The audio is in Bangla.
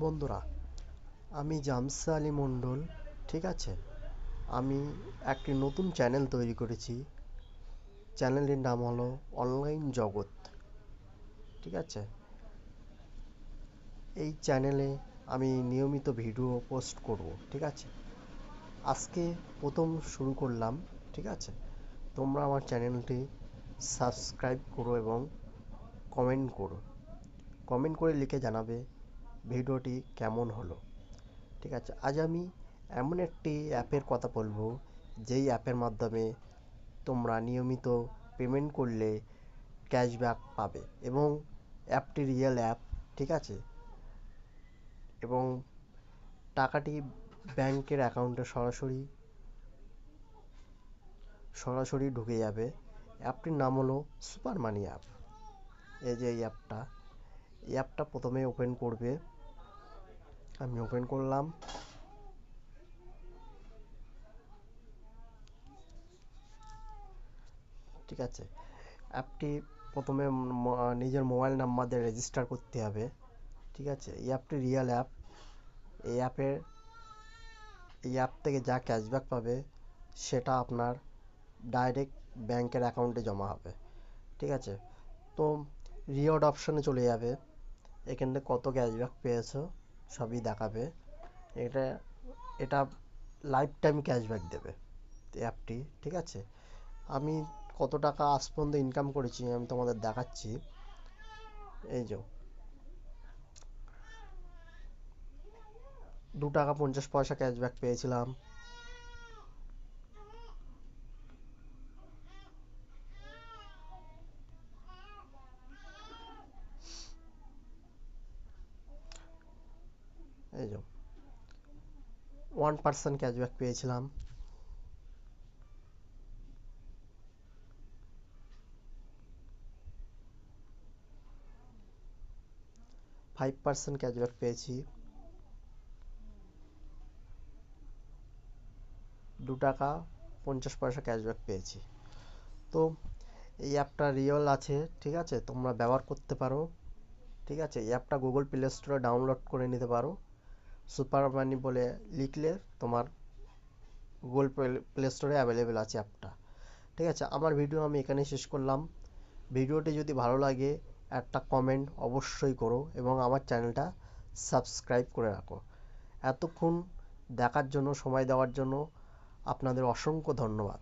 বন্ধুরা, আমি জামসা আলী মণ্ডল। ঠিক আছে, আমি একটি নতুন চ্যানেল তৈরি করেছি। চ্যানেলটির নাম হলো অনলাইন জগৎ। ঠিক আছে, এই চ্যানেলে আমি নিয়মিত ভিডিও পোস্ট করব। ঠিক আছে, আজকে প্রথম শুরু করলাম। ঠিক আছে, তোমরা আমার চ্যানেলটি সাবস্ক্রাইব করো এবং কমেন্ট করো। কমেন্ট করে লিখে জানাবে ভিডিওটি কেমন হলো। ঠিক আছে, আজ আমি এমন একটি অ্যাপের কথা বলবো, যেই অ্যাপের মাধ্যমে তোমরা নিয়মিত পেমেন্ট করলে ক্যাশব্যাক পাবে এবং অ্যাপটি রিয়েল অ্যাপ। ঠিক আছে, এবং টাকাটি ব্যাংকের অ্যাকাউন্টে সরাসরি সরাসরি ঢুকে যাবে। অ্যাপটির নাম হলো সুপার মানি অ্যাপ। এই যে এই অ্যাপটা প্রথমে ওপেন করবে। আমি ওপেন করলাম। ঠিক আছে, অ্যাপটি প্রথমে নিজের মোবাইল নাম্বার দিয়ে রেজিস্টার করতে হবে। ঠিক আছে, এই অ্যাপটি রিয়েল অ্যাপ। এই অ্যাপের এই অ্যাপ থেকে যা ক্যাশব্যাক পাবে সেটা আপনার ডাইরেক্ট ব্যাংকের অ্যাকাউন্টে জমা হবে। ঠিক আছে, তো রিওয়ার্ড অপশনে চলে যাবে। এখানে কত ক্যাশব্যাক পেয়েছো সবই দেখাবে। এটা এটা লাইফ টাইম ক্যাশব্যাক দেবে এই অ্যাপটি। ঠিক আছে, আমি কত টাকা আজ পর্যন্ত ইনকাম করেছি আমি তোমাদের দেখাচ্ছি। এই যে 2 টাকা 50 পয়সা ক্যাশব্যাক পেয়েছিলাম। এই যে 1% ক্যাশব্যাক পেয়েছিলাম। 5% ক্যাশব্যাক পেয়েছি। 2 টাকা 50 পয়সা ক্যাশব্যাক পেয়েছি। তো এই অ্যাপটা রিয়েল আছে। ঠিক আছে, তোমরা ব্যবহার করতে পারো। ঠিক আছে, এই অ্যাপটা গুগল প্লে স্টোরে ডাউনলোড করে নিতে পারো। সুপার মানি বলে লিখলে তোমার গুগল প্লে স্টোরে অ্যাভেলেবেল আছে অ্যাপটা। ঠিক আছে, আমার ভিডিও আমি এখানেই শেষ করলাম। ভিডিওটি যদি ভালো লাগে একটা কমেন্ট অবশ্যই করো এবং আমার চ্যানেলটা সাবস্ক্রাইব করে রাখো। এতক্ষণ দেখার জন্য, সময় দেওয়ার জন্য আপনাদের অসংখ্য ধন্যবাদ।